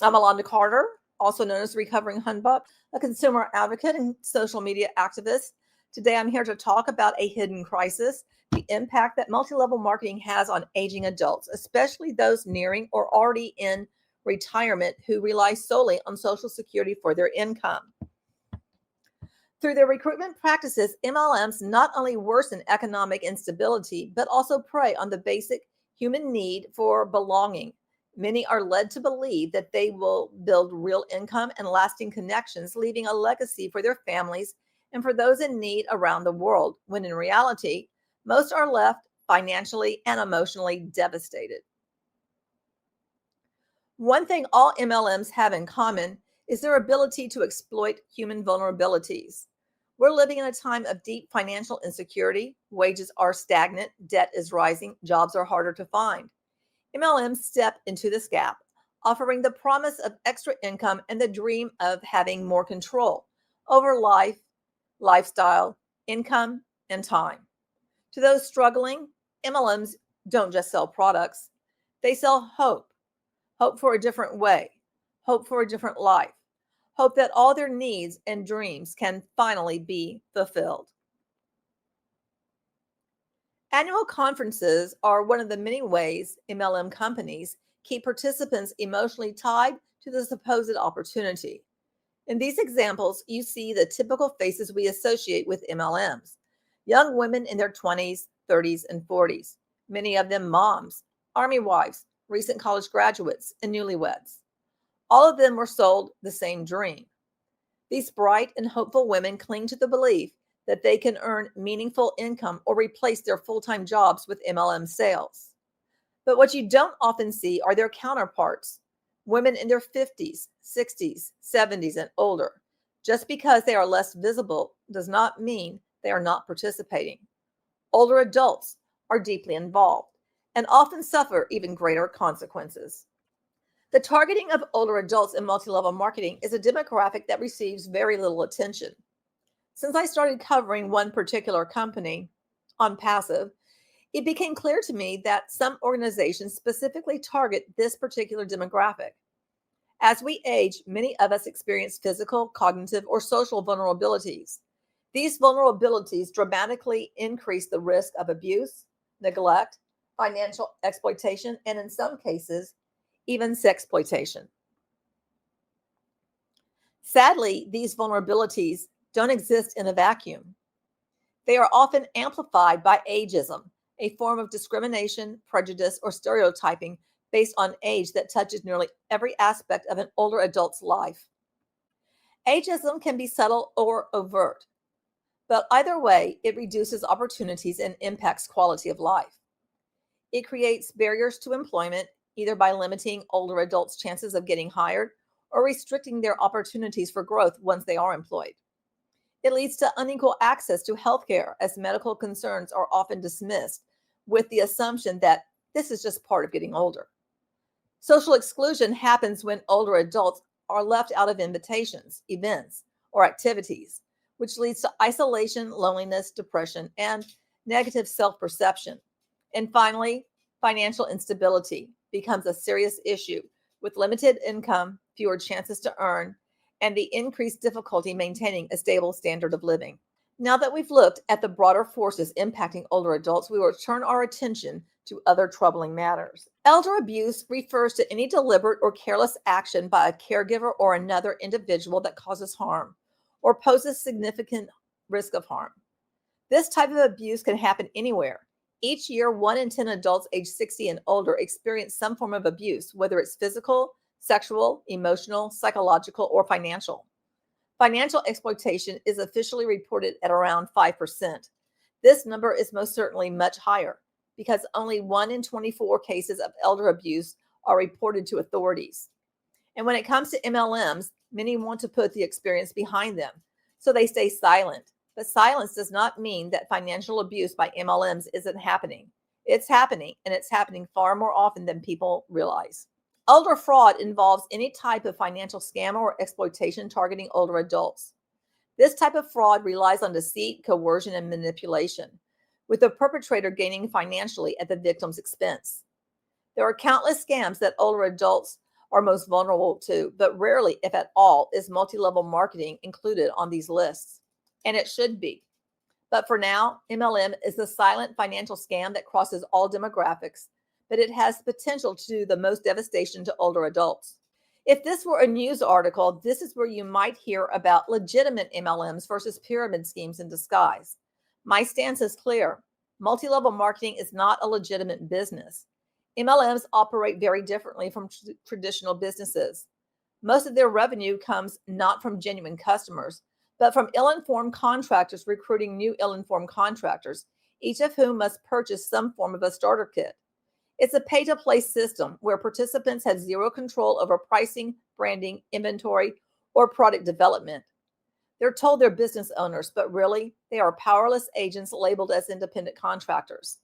I'm Alonda Carter, also known as Recovering Hunbot, a consumer advocate and social media activist. Today, I'm here to talk about a hidden crisis, the impact that multi-level marketing has on aging adults, especially those nearing or already in retirement who rely solely on Social Security for their income. Through their recruitment practices, MLMs not only worsen economic instability, but also prey on the basic human need for belonging. Many are led to believe that they will build real income and lasting connections, leaving a legacy for their families and for those in need around the world, when in reality, most are left financially and emotionally devastated. One thing all MLMs have in common is their ability to exploit human vulnerabilities. We're living in a time of deep financial insecurity. Wages are stagnant, debt is rising, jobs are harder to find. MLMs step into this gap, offering the promise of extra income and the dream of having more control over life, lifestyle, income, and time. To those struggling, MLMs don't just sell products, they sell hope. Hope for a different way, hope for a different life, hope that all their needs and dreams can finally be fulfilled. Annual conferences are one of the many ways MLM companies keep participants emotionally tied to the supposed opportunity. In these examples, you see the typical faces we associate with MLMs: young women in their 20s, 30s, and 40s, many of them moms, army wives, recent college graduates, and newlyweds. All of them were sold the same dream. These bright and hopeful women cling to the belief that they can earn meaningful income or replace their full-time jobs with MLM sales. But what you don't often see are their counterparts, women in their 50s, 60s, 70s, and older. Just because they are less visible does not mean they are not participating. Older adults are deeply involved and often suffer even greater consequences. The targeting of older adults in multi-level marketing is a demographic that receives very little attention. Since I started covering one particular company, OnPassive, it became clear to me that some organizations specifically target this particular demographic. As we age, many of us experience physical, cognitive, or social vulnerabilities. These vulnerabilities dramatically increase the risk of abuse, neglect, financial exploitation, and in some cases, even sexploitation. Sadly, these vulnerabilities don't exist in a vacuum. They are often amplified by ageism, a form of discrimination, prejudice, or stereotyping based on age that touches nearly every aspect of an older adult's life. Ageism can be subtle or overt, but either way, it reduces opportunities and impacts quality of life. It creates barriers to employment, either by limiting older adults' chances of getting hired or restricting their opportunities for growth once they are employed. It leads to unequal access to healthcare, as medical concerns are often dismissed with the assumption that this is just part of getting older. Social exclusion happens when older adults are left out of invitations, events, or activities, which leads to isolation, loneliness, depression, and negative self-perception. And finally, financial instability becomes a serious issue with limited income, fewer chances to earn, and the increased difficulty maintaining a stable standard of living. Now that we've looked at the broader forces impacting older adults, we will turn our attention to other troubling matters. Elder abuse refers to any deliberate or careless action by a caregiver or another individual that causes harm or poses significant risk of harm. This type of abuse can happen anywhere. Each year, 1 in 10 adults aged 60 and older experience some form of abuse, whether it's physical, sexual, emotional, psychological, or financial. Financial exploitation is officially reported at around 5%. This number is most certainly much higher because only 1 in 24 cases of elder abuse are reported to authorities. And when it comes to MLMs, many want to put the experience behind them, so they stay silent. But silence does not mean that financial abuse by MLMs isn't happening. It's happening, and it's happening far more often than people realize. Older fraud involves any type of financial scam or exploitation targeting older adults. This type of fraud relies on deceit, coercion, and manipulation, with the perpetrator gaining financially at the victim's expense. There are countless scams that older adults are most vulnerable to, but rarely, if at all, is multi-level marketing included on these lists. And it should be. But for now, MLM is the silent financial scam that crosses all demographics, but it has potential to do the most devastation to older adults. If this were a news article, this is where you might hear about legitimate MLMs versus pyramid schemes in disguise. My stance is clear. Multi-level marketing is not a legitimate business. MLMs operate very differently from traditional businesses. Most of their revenue comes not from genuine customers, but from ill-informed contractors recruiting new ill-informed contractors, each of whom must purchase some form of a starter kit. It's a pay-to-play system where participants have zero control over pricing, branding, inventory, or product development. They're told they're business owners, but really, they are powerless agents labeled as independent contractors.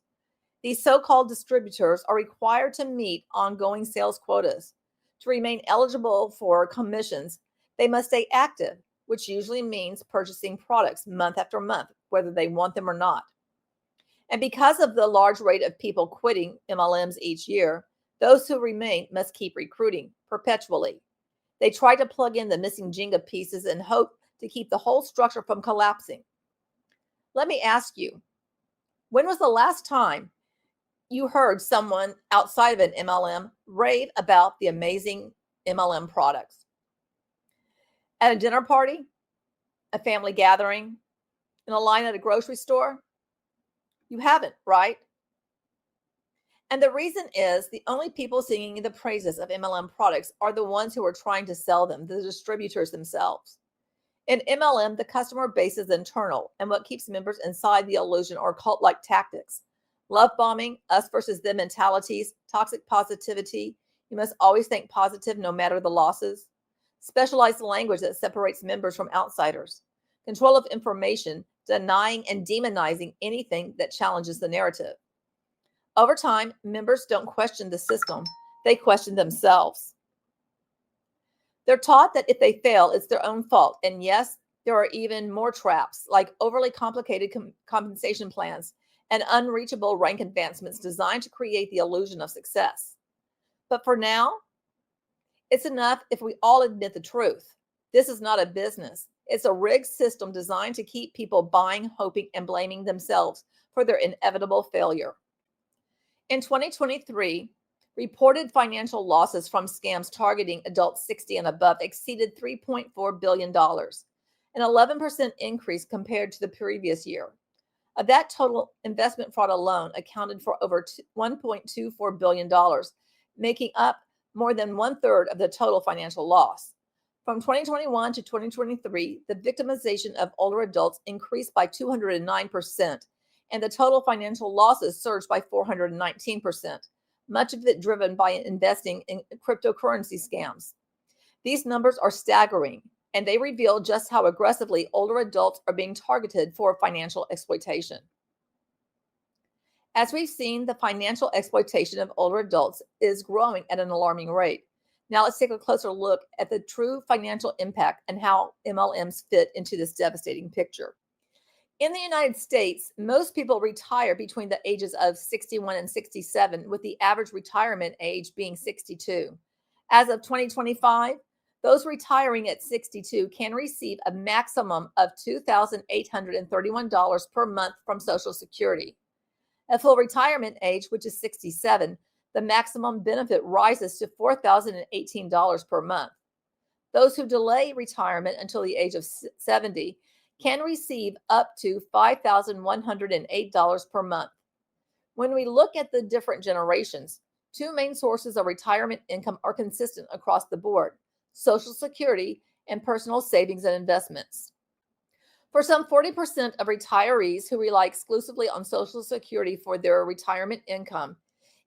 These so-called distributors are required to meet ongoing sales quotas. To remain eligible for commissions, they must stay active, which usually means purchasing products month after month, whether they want them or not. And because of the large rate of people quitting MLMs each year, those who remain must keep recruiting perpetually. They try to plug in the missing Jenga pieces and hope to keep the whole structure from collapsing. Let me ask you, when was the last time you heard someone outside of an MLM rave about the amazing MLM products? At a dinner party, a family gathering, in a line at a grocery store? You haven't, right? And the reason is the only people singing the praises of MLM products are the ones who are trying to sell them, the distributors themselves. In MLM, the customer base is internal, and what keeps members inside the illusion are cult-like tactics. Love bombing, us versus them mentalities, toxic positivity. You must always think positive no matter the losses. Specialized language that separates members from outsiders. Control of information, denying and demonizing anything that challenges the narrative. Over time, members don't question the system, they question themselves. They're taught that if they fail, it's their own fault. And yes, there are even more traps, like overly complicated compensation plans and unreachable rank advancements designed to create the illusion of success. But for now, it's enough if we all admit the truth. This is not a business. It's a rigged system designed to keep people buying, hoping, and blaming themselves for their inevitable failure. In 2023, reported financial losses from scams targeting adults 60 and above exceeded $3.4 billion, an 11% increase compared to the previous year. Of that total, investment fraud alone accounted for over $1.24 billion, making up more than one-third of the total financial loss. From 2021 to 2023, the victimization of older adults increased by 209%, and the total financial losses surged by 419%, much of it driven by investing in cryptocurrency scams. These numbers are staggering, and they reveal just how aggressively older adults are being targeted for financial exploitation. As we've seen, the financial exploitation of older adults is growing at an alarming rate. Now let's take a closer look at the true financial impact and how MLMs fit into this devastating picture. In the United States, most people retire between the ages of 61 and 67, with the average retirement age being 62. As of 2025, those retiring at 62 can receive a maximum of $2,831 per month from Social Security. At full retirement age, which is 67, the maximum benefit rises to $4,018 per month. Those who delay retirement until the age of 70 can receive up to $5,108 per month. When we look at the different generations, two main sources of retirement income are consistent across the board: Social Security and personal savings and investments. For some 40% of retirees who rely exclusively on Social Security for their retirement income,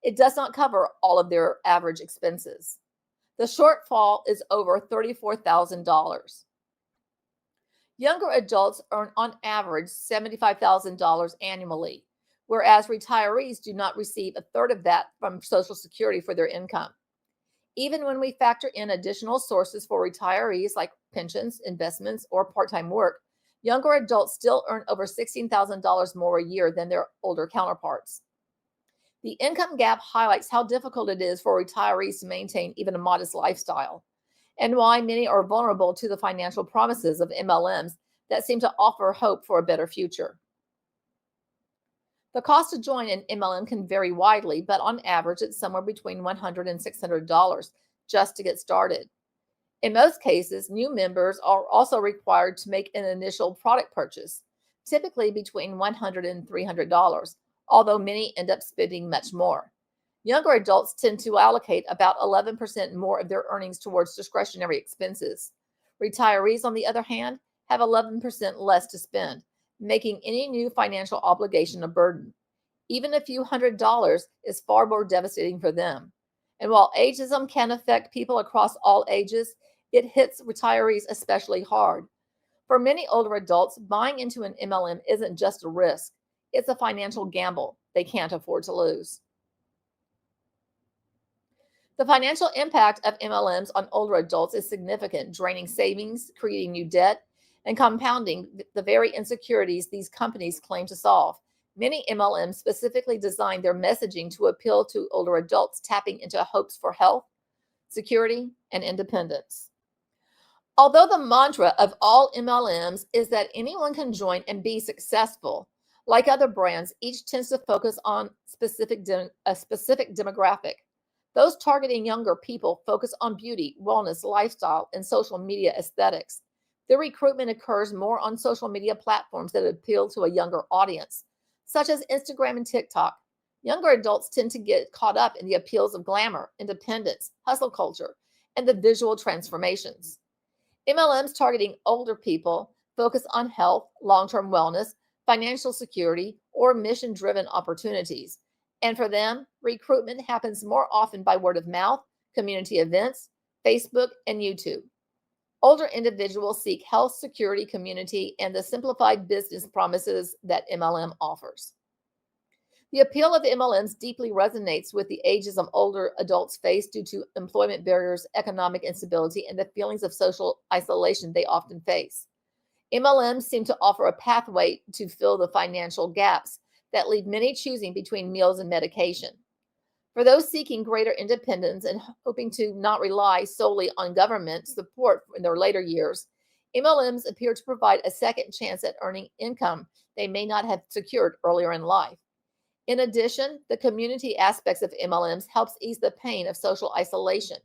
it does not cover all of their average expenses. The shortfall is over $34,000. Younger adults earn on average $75,000 annually, whereas retirees do not receive a third of that from Social Security for their income. Even when we factor in additional sources for retirees like pensions, investments, or part-time work, younger adults still earn over $16,000 more a year than their older counterparts. The income gap highlights how difficult it is for retirees to maintain even a modest lifestyle, and why many are vulnerable to the financial promises of MLMs that seem to offer hope for a better future. The cost to join an MLM can vary widely, but on average, it's somewhere between $100 and $600 just to get started. In most cases, new members are also required to make an initial product purchase, typically between $100 and $300, although many end up spending much more. Younger adults tend to allocate about 11% more of their earnings towards discretionary expenses. Retirees, on the other hand, have 11% less to spend, making any new financial obligation a burden. Even a few $100s is far more devastating for them. And while ageism can affect people across all ages, it hits retirees especially hard. For many older adults, buying into an MLM isn't just a risk, it's a financial gamble they can't afford to lose. The financial impact of MLMs on older adults is significant, draining savings, creating new debt, and compounding the very insecurities these companies claim to solve. Many MLMs specifically design their messaging to appeal to older adults, tapping into hopes for health, security, and independence. Although the mantra of all MLMs is that anyone can join and be successful, like other brands, each tends to focus on a specific demographic. Those targeting younger people focus on beauty, wellness, lifestyle, and social media aesthetics. The recruitment occurs more on social media platforms that appeal to a younger audience, such as Instagram and TikTok. Younger adults tend to get caught up in the appeals of glamour, independence, hustle culture, and the visual transformations. MLMs targeting older people focus on health, long-term wellness, financial security, or mission-driven opportunities. And for them, recruitment happens more often by word of mouth, community events, Facebook, and YouTube. Older individuals seek health, security, community, and the simplified business promises that MLM offers. The appeal of MLMs deeply resonates with the ageism older adults face due to employment barriers, economic instability, and the feelings of social isolation they often face. MLMs seem to offer a pathway to fill the financial gaps that leave many choosing between meals and medication. For those seeking greater independence and hoping to not rely solely on government support in their later years, MLMs appear to provide a second chance at earning income they may not have secured earlier in life. In addition, the community aspects of MLMs helps ease the pain of social isolation.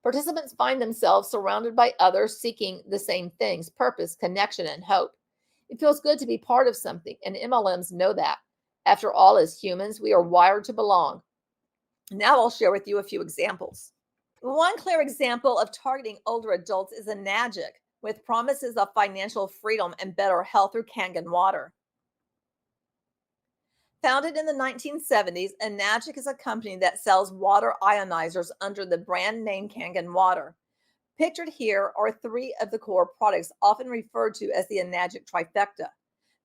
Participants find themselves surrounded by others seeking the same things: purpose, connection, and hope. It feels good to be part of something, and MLMs know that. After all, as humans, we are wired to belong. Now I'll share with you a few examples. One clear example of targeting older adults is Enagic, with promises of financial freedom and better health through Kangen water. Founded in the 1970s, Enagic is a company that sells water ionizers under the brand name Kangen water. Pictured here are three of the core products, often referred to as the Enagic trifecta.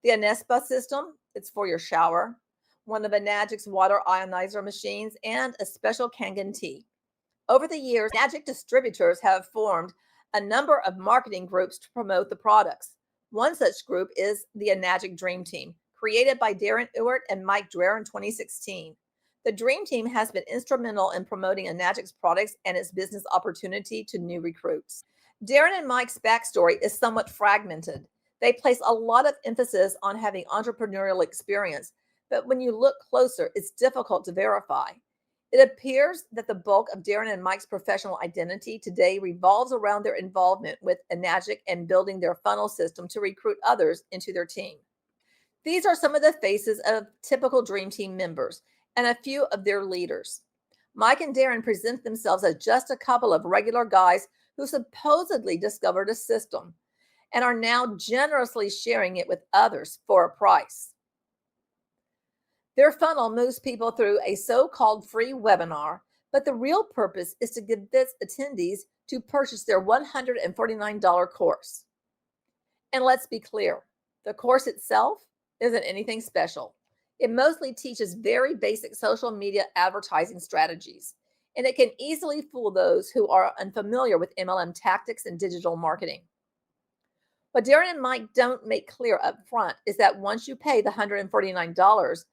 The Anespa system, it's for your shower, one of Enagic's water ionizer machines, and a special Kangen tea. Over the years, Enagic distributors have formed a number of marketing groups to promote the products. One such group is the Enagic Dream Team, created by Darren Ewert and Mike Dreher in 2016. The Dream Team has been instrumental in promoting Enagic's products and its business opportunity to new recruits. Darren and Mike's backstory is somewhat fragmented. They place a lot of emphasis on having entrepreneurial experience, but when you look closer, it's difficult to verify. It appears that the bulk of Darren and Mike's professional identity today revolves around their involvement with Enagic and building their funnel system to recruit others into their team. These are some of the faces of typical Dream Team members and a few of their leaders. Mike and Darren present themselves as just a couple of regular guys who supposedly discovered a system and are now generously sharing it with others for a price. Their funnel moves people through a so-called free webinar, but the real purpose is to convince attendees to purchase their $149 course. And let's be clear, the course itself isn't anything special. It mostly teaches very basic social media advertising strategies, and it can easily fool those who are unfamiliar with MLM tactics and digital marketing. What Darren and Mike don't make clear up front is that once you pay the $149,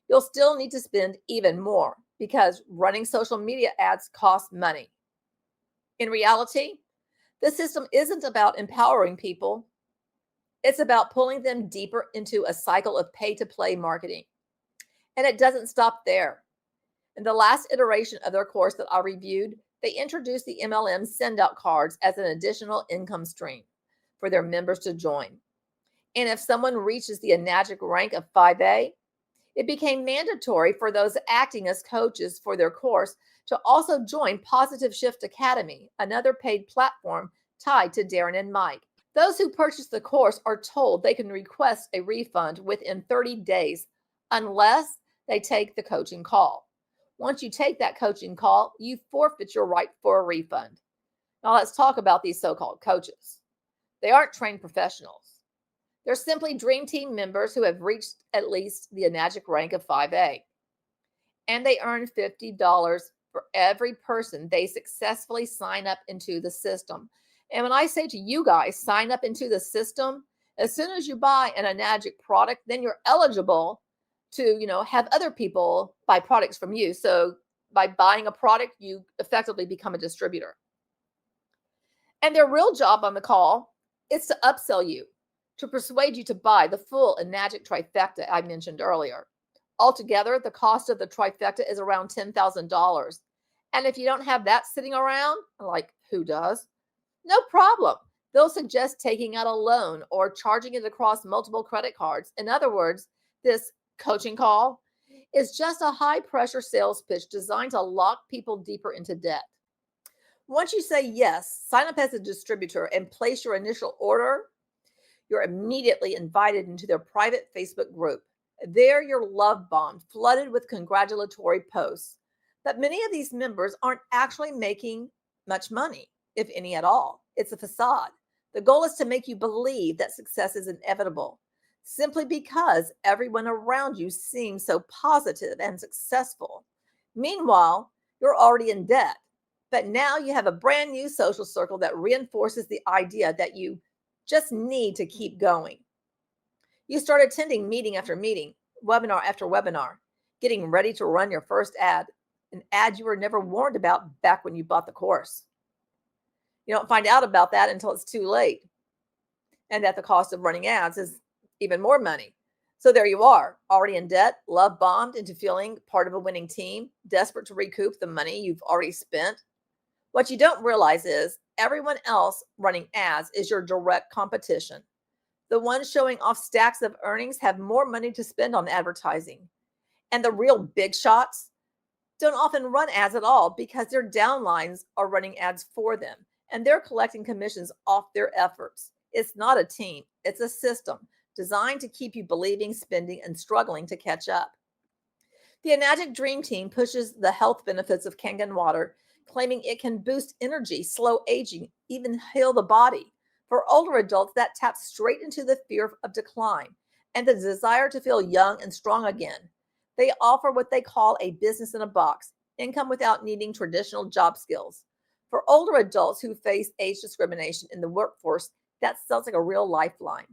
you'll still need to spend even more because running social media ads costs money. In reality, the system isn't about empowering people. It's about pulling them deeper into a cycle of pay-to-play marketing. And it doesn't stop there. In the last iteration of their course that I reviewed, they introduced the MLM send-out cards as an additional income stream for their members to join. And if someone reaches the Enagic rank of 5A, it became mandatory for those acting as coaches for their course to also join Positive Shift Academy, another paid platform tied to Darren and Mike. Those who purchase the course are told they can request a refund within 30 days unless they take the coaching call. Once you take that coaching call, you forfeit your right for a refund. Now let's talk about these so-called coaches. They aren't trained professionals. They're simply Dream Team members who have reached at least the Enagic rank of 5A. And they earn $50 for every person they successfully sign up into the system. And when I say to you guys, sign up into the system, as soon as you buy an Enagic product, then you're eligible to, have other people buy products from you. So by buying a product, you effectively become a distributor. And their real job on the call is to upsell you, to persuade you to buy the full Enagic trifecta I mentioned earlier. Altogether, the cost of the trifecta is around $10,000. And if you don't have that sitting around, like who does? No problem. They'll suggest taking out a loan or charging it across multiple credit cards. In other words, this coaching call is just a high-pressure sales pitch designed to lock people deeper into debt. Once you say yes, sign up as a distributor and place your initial order, you're immediately invited into their private Facebook group. There, you're love bombed, flooded with congratulatory posts. But many of these members aren't actually making much money, if any at all. It's a facade. The goal is to make you believe that success is inevitable, simply because everyone around you seems so positive and successful. Meanwhile, you're already in debt, but now you have a brand new social circle that reinforces the idea that you just need to keep going. You start attending meeting after meeting, webinar after webinar, getting ready to run your first ad, an ad you were never warned about back when you bought the course. You don't find out about that until it's too late, and that the cost of running ads is even more money. So there you are, already in debt, love bombed into feeling part of a winning team, desperate to recoup the money you've already spent. What you don't realize is everyone else running ads is your direct competition. The ones showing off stacks of earnings have more money to spend on advertising. And the real big shots don't often run ads at all because their downlines are running ads for them and they're collecting commissions off their efforts. It's not a team, it's a system designed to keep you believing, spending, and struggling to catch up. The Enagic Dream Team pushes the health benefits of Kangen water, claiming it can boost energy, slow aging, even heal the body. For older adults, that taps straight into the fear of decline and the desire to feel young and strong again. They offer what they call a business in a box, income without needing traditional job skills. For older adults who face age discrimination in the workforce, that sounds like a real lifeline.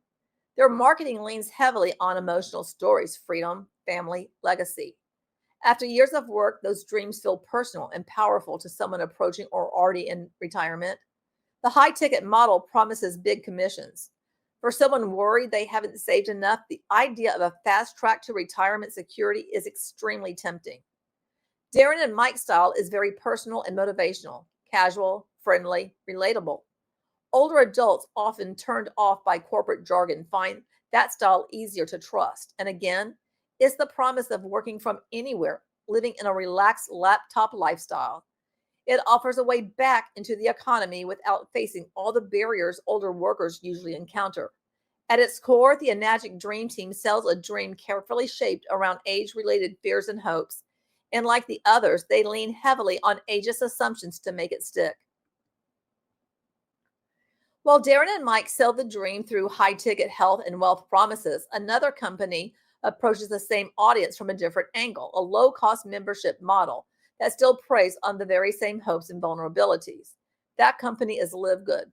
Their marketing leans heavily on emotional stories, freedom, family, legacy. After years of work, those dreams feel personal and powerful to someone approaching or already in retirement. The high-ticket model promises big commissions. For someone worried they haven't saved enough, the idea of a fast track to retirement security is extremely tempting. Darren and Mike's style is very personal and motivational, casual, friendly, relatable. Older adults, often turned off by corporate jargon, find that style easier to trust. And again, it's the promise of working from anywhere, living in a relaxed laptop lifestyle. It offers a way back into the economy without facing all the barriers older workers usually encounter. At its core, the Enagic Dream Team sells a dream carefully shaped around age-related fears and hopes. And like the others, they lean heavily on ageist assumptions to make it stick. While Darren and Mike sell the dream through high-ticket health and wealth promises, another company approaches the same audience from a different angle, a low-cost membership model that still preys on the very same hopes and vulnerabilities. That company is LiveGood.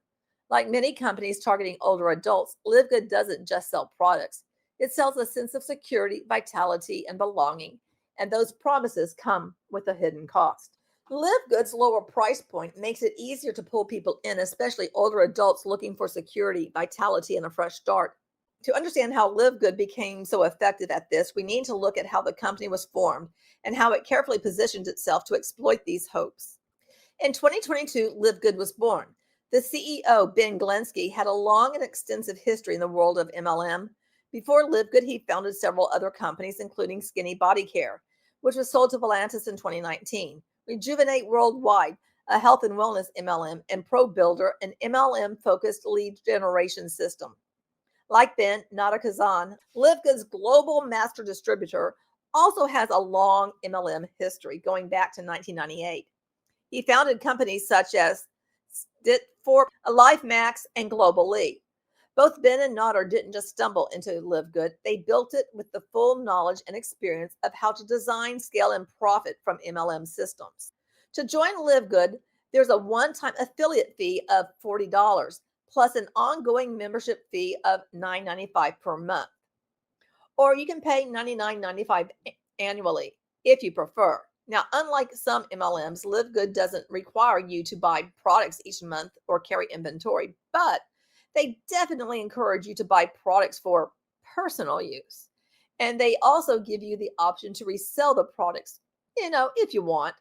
Like many companies targeting older adults, LiveGood doesn't just sell products. It sells a sense of security, vitality, and belonging, and those promises come with a hidden cost. LiveGood's lower price point makes it easier to pull people in, especially older adults looking for security, vitality, and a fresh start. To understand how LiveGood became so effective at this, we need to look at how the company was formed and how it carefully positioned itself to exploit these hopes. In 2022, LiveGood was born. The CEO, Ben Glensky, had a long and extensive history in the world of MLM. Before LiveGood, he founded several other companies, including Skinny Body Care, which was sold to Volantis in 2019. Rejuvenate Worldwide, a health and wellness MLM, and ProBuilder, an MLM-focused lead generation system. Like Ben Kazan, LiveGood's global master distributor also has a long MLM history going back to 1998. He founded companies such as Stitfor, LifeMax, and Global Lead. Both Ben and Nader didn't just stumble into LiveGood. They built it with the full knowledge and experience of how to design, scale, and profit from MLM systems. To join LiveGood, there's a one-time affiliate fee of $40, plus an ongoing membership fee of $9.95 per month. Or you can pay $99.95 annually if you prefer. Now, unlike some MLMs, LiveGood doesn't require you to buy products each month or carry inventory, but they definitely encourage you to buy products for personal use. And they also give you the option to resell the products, if you want.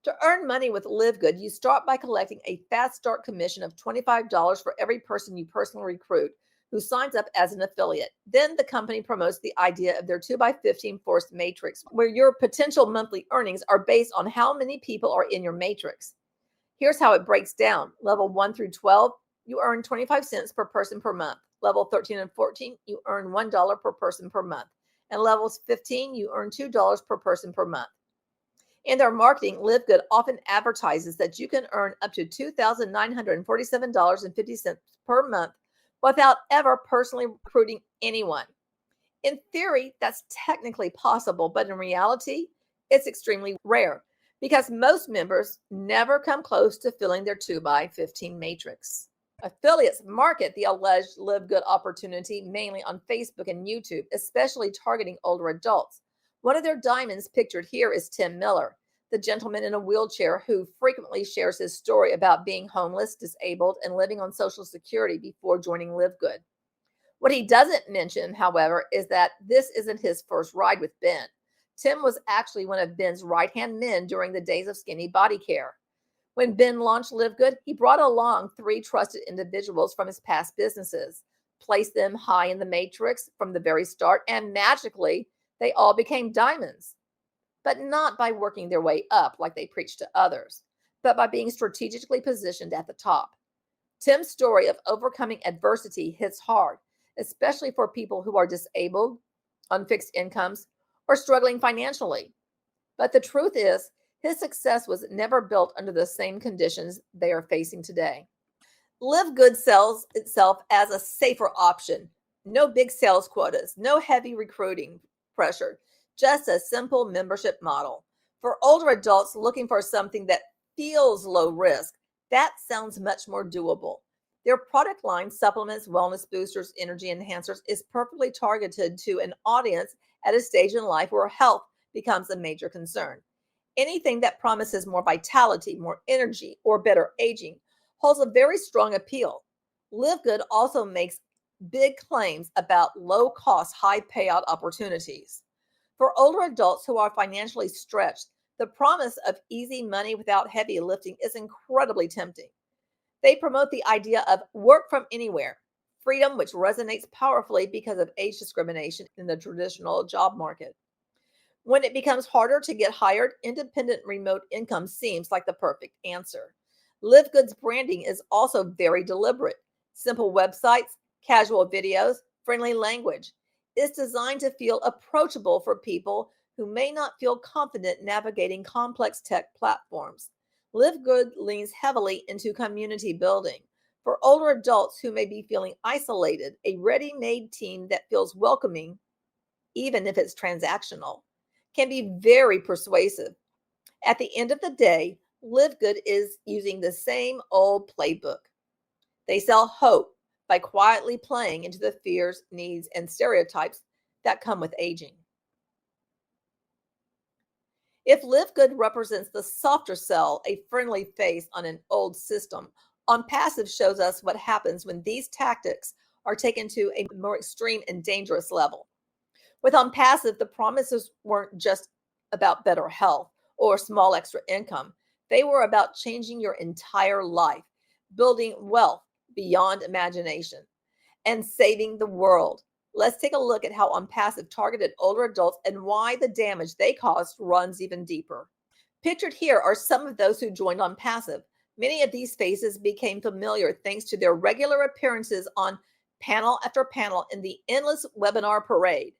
To earn money with LiveGood, you start by collecting a fast start commission of $25 for every person you personally recruit who signs up as an affiliate. Then the company promotes the idea of their 2x15 force matrix, where your potential monthly earnings are based on how many people are in your matrix. Here's how it breaks down. Level 1 through 12, you earn 25 cents per person per month. Level 13 and 14, you earn $1 per person per month. And levels 15, you earn $2 per person per month. In their marketing, LiveGood often advertises that you can earn up to $2,947.50 per month without ever personally recruiting anyone. In theory, that's technically possible, but in reality, it's extremely rare because most members never come close to filling their 2x15 matrix. Affiliates market the alleged LiveGood opportunity mainly on Facebook and YouTube, especially targeting older adults. One of their diamonds pictured here is Tim Miller, the gentleman in a wheelchair who frequently shares his story about being homeless, disabled, and living on Social Security before joining LiveGood. What he doesn't mention, however, is that this isn't his first ride with Ben. Tim was actually one of Ben's right-hand men during the days of Skinny Body Care. When Ben launched LiveGood, he brought along 3 trusted individuals from his past businesses, placed them high in the matrix from the very start, and magically, they all became diamonds. But not by working their way up like they preach to others, but by being strategically positioned at the top. Tim's story of overcoming adversity hits hard, especially for people who are disabled, on fixed incomes, or struggling financially. But the truth is, his success was never built under the same conditions they are facing today. LiveGood sells itself as a safer option. No big sales quotas, no heavy recruiting pressure, just a simple membership model. For older adults looking for something that feels low risk, that sounds much more doable. Their product line, supplements, wellness boosters, energy enhancers, is perfectly targeted to an audience at a stage in life where health becomes a major concern. Anything that promises more vitality, more energy, or better aging holds a very strong appeal. LiveGood also makes big claims about low-cost, high-payout opportunities. For older adults who are financially stretched, the promise of easy money without heavy lifting is incredibly tempting. They promote the idea of work from anywhere, freedom, which resonates powerfully because of age discrimination in the traditional job market. When it becomes harder to get hired, independent remote income seems like the perfect answer. LiveGood's branding is also very deliberate. Simple websites, casual videos, friendly language. It's designed to feel approachable for people who may not feel confident navigating complex tech platforms. LiveGood leans heavily into community building. For older adults who may be feeling isolated, a ready-made team that feels welcoming, even if it's transactional, can be very persuasive. At the end of the day, LiveGood is using the same old playbook. They sell hope, by quietly playing into the fears, needs, and stereotypes that come with aging. If LiveGood represents the softer sell, a friendly face on an old system, OnPassive shows us what happens when these tactics are taken to a more extreme and dangerous level. With OnPassive, the promises weren't just about better health or small extra income. They were about changing your entire life, building wealth beyond imagination, and saving the world. Let's take a look at how OnPassive targeted older adults and why the damage they caused runs even deeper. Pictured here are some of those who joined OnPassive. Many of these faces became familiar thanks to their regular appearances on panel after panel in the endless webinar parade.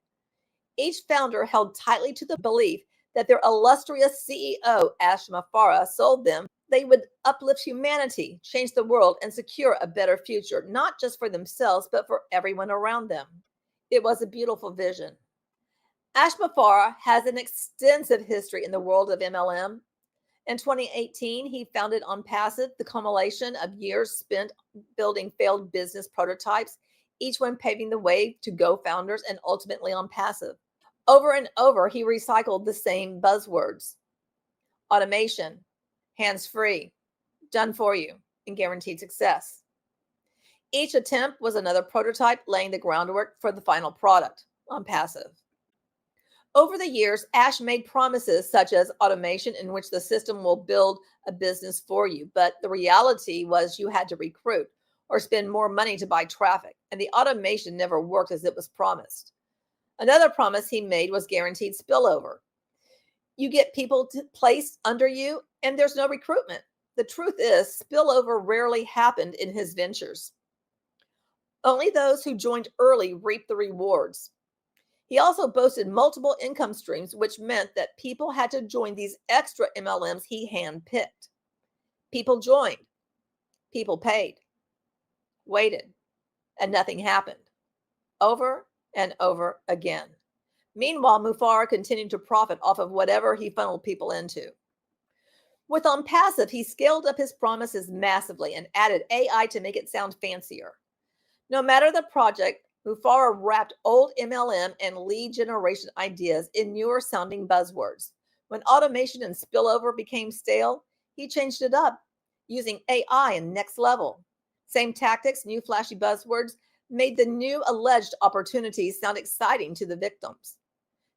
Each founder held tightly to the belief that their illustrious CEO, Ashma Farah, sold them they would uplift humanity, change the world, and secure a better future, not just for themselves, but for everyone around them. It was a beautiful vision. Ashma Farah has an extensive history in the world of MLM. In 2018, he founded OnPassive, the culmination of years spent building failed business prototypes, each one paving the way to Go founders and ultimately OnPassive. Over and over, he recycled the same buzzwords: automation, hands-free, done for you, and guaranteed success. Each attempt was another prototype laying the groundwork for the final product, OnPassive. Over the years, Ash made promises such as automation, in which the system will build a business for you. But the reality was you had to recruit or spend more money to buy traffic, and the automation never worked as it was promised. Another promise he made was guaranteed spillover. You get people placed under you, and there's no recruitment. The truth is, spillover rarely happened in his ventures. Only those who joined early reaped the rewards. He also boasted multiple income streams, which meant that people had to join these extra MLMs he handpicked. People joined, people paid, waited, and nothing happened. Over and over again. Meanwhile, Mufara continued to profit off of whatever he funneled people into. With OnPassive, he scaled up his promises massively and added AI to make it sound fancier. No matter the project, Mufara wrapped old MLM and lead generation ideas in newer sounding buzzwords. When automation and spillover became stale, he changed it up using AI and next level. Same tactics, new flashy buzzwords made the new alleged opportunities sound exciting to the victims.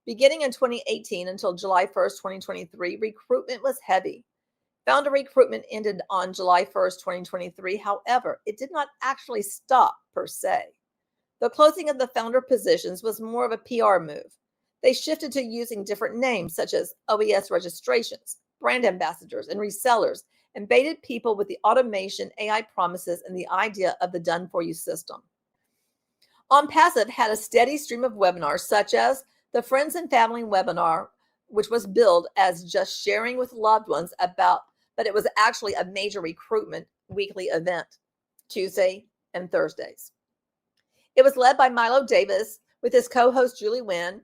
Beginning in 2018 until July 1st, 2023, recruitment was heavy. Founder recruitment ended on July 1st, 2023. However, it did not actually stop per se. The closing of the founder positions was more of a PR move. They shifted to using different names such as OES registrations, brand ambassadors, and resellers, and baited people with the automation, AI promises, and the idea of the done-for-you system. OnPassive had a steady stream of webinars such as the Friends and Family webinar, which was billed as just sharing with loved ones about, but it was actually a major recruitment weekly event, Tuesday and Thursdays. It was led by Milo Davis with his co-host Julie Wynn.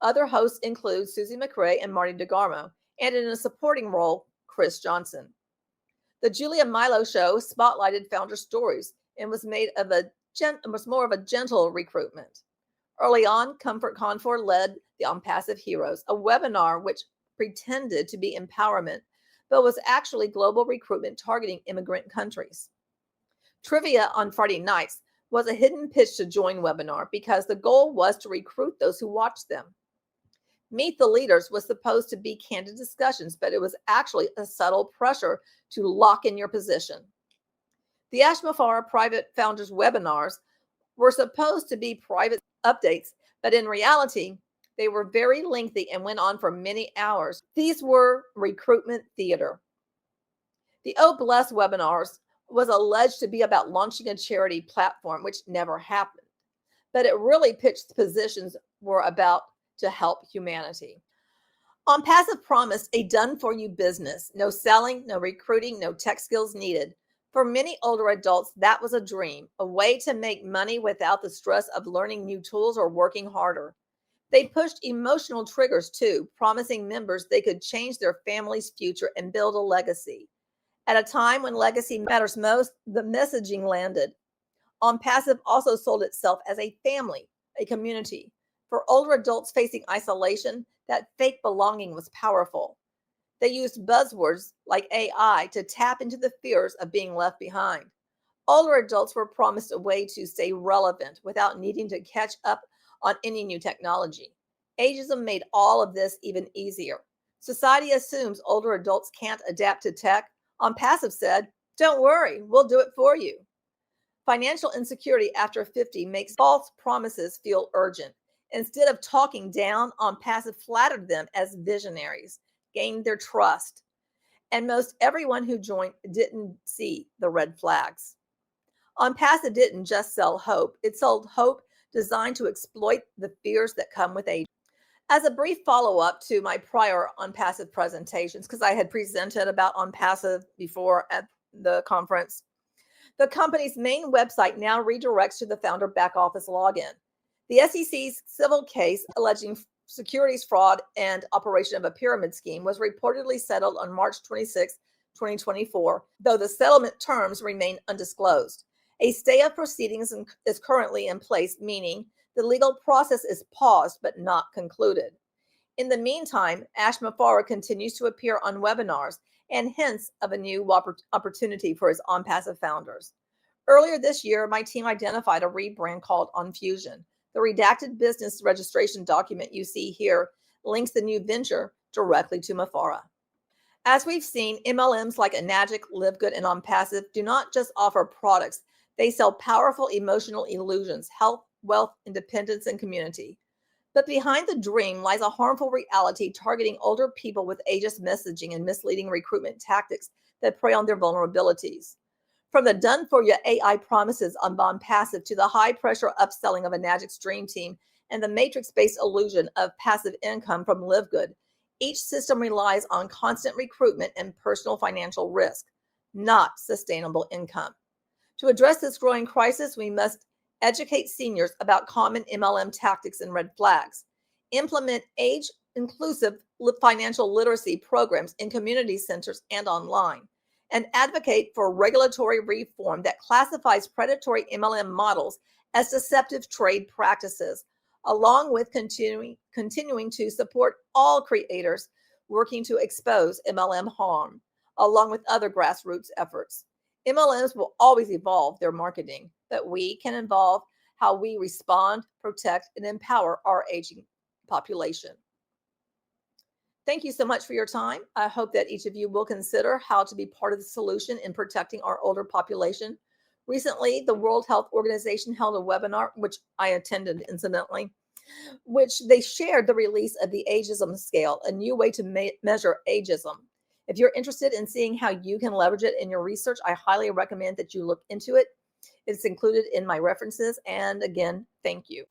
Other hosts include Susie McRae and Marty DeGarmo, and in a supporting role, Chris Johnson. The Julie and Milo show spotlighted founder stories and was more of a gentle recruitment. Early on, Comfort Confor led the OnPassive Heroes, a webinar which pretended to be empowerment, but was actually global recruitment targeting immigrant countries. Trivia on Friday nights was a hidden pitch to join webinar because the goal was to recruit those who watched them. Meet the Leaders was supposed to be candid discussions, but it was actually a subtle pressure to lock in your position. The Ashma Farah Private Founders webinars were supposed to be private updates, but in reality, they were very lengthy and went on for many hours. These were recruitment theater. The Oh Bless webinars was alleged to be about launching a charity platform, which never happened, but it really pitched positions were about to help humanity. OnPassive promised a done-for-you business, no selling, no recruiting, no tech skills needed. For many older adults, that was a dream, a way to make money without the stress of learning new tools or working harder. They pushed emotional triggers too, promising members they could change their family's future and build a legacy. At a time when legacy matters most, the messaging landed. OnPassive also sold itself as a family, a community. For older adults facing isolation, that fake belonging was powerful. They used buzzwords like AI to tap into the fears of being left behind. Older adults were promised a way to stay relevant without needing to catch up on any new technology. Ageism made all of this even easier. Society assumes older adults can't adapt to tech. OnPassive said, "Don't worry, we'll do it for you." Financial insecurity after 50 makes false promises feel urgent. Instead of talking down, OnPassive flattered them as visionaries, gained their trust. And most everyone who joined didn't see the red flags. OnPassive didn't just sell hope, it sold hope designed to exploit the fears that come with age. As a brief follow-up to my prior OnPassive presentations, because I had presented about OnPassive before at the conference, the company's main website now redirects to the founder back office login. The SEC's civil case alleging securities fraud and operation of a pyramid scheme was reportedly settled on March 26, 2024, though the settlement terms remain undisclosed. A stay of proceedings is currently in place, meaning the legal process is paused but not concluded. In the meantime, Ash Mafara continues to appear on webinars and hints of a new opportunity for his OnPassive founders. Earlier this year, my team identified a rebrand called OnFusion. The redacted business registration document you see here links the new venture directly to Mafara. As we've seen, MLMs like Enagic, LiveGood, and OnPassive do not just offer products, they sell powerful emotional illusions, health, wealth, independence, and community. But behind the dream lies a harmful reality targeting older people with ageist messaging and misleading recruitment tactics that prey on their vulnerabilities. From the done-for-you AI promises on OnPassive to the high-pressure upselling of Anagic's dream team and the matrix-based illusion of passive income from LiveGood, each system relies on constant recruitment and personal financial risk, not sustainable income. To address this growing crisis, we must educate seniors about common MLM tactics and red flags, implement age-inclusive financial literacy programs in community centers and online, and advocate for regulatory reform that classifies predatory MLM models as deceptive trade practices, along with continuing to support all creators working to expose MLM harm, along with other grassroots efforts. MLMs will always evolve their marketing, but we can evolve how we respond, protect, and empower our aging population. Thank you so much for your time. I hope that each of you will consider how to be part of the solution in protecting our older population. Recently, the World Health Organization held a webinar, which I attended incidentally, which they shared the release of the ageism scale, a new way to measure ageism. If you're interested in seeing how you can leverage it in your research, I highly recommend that you look into it. It's included in my references. And again, thank you.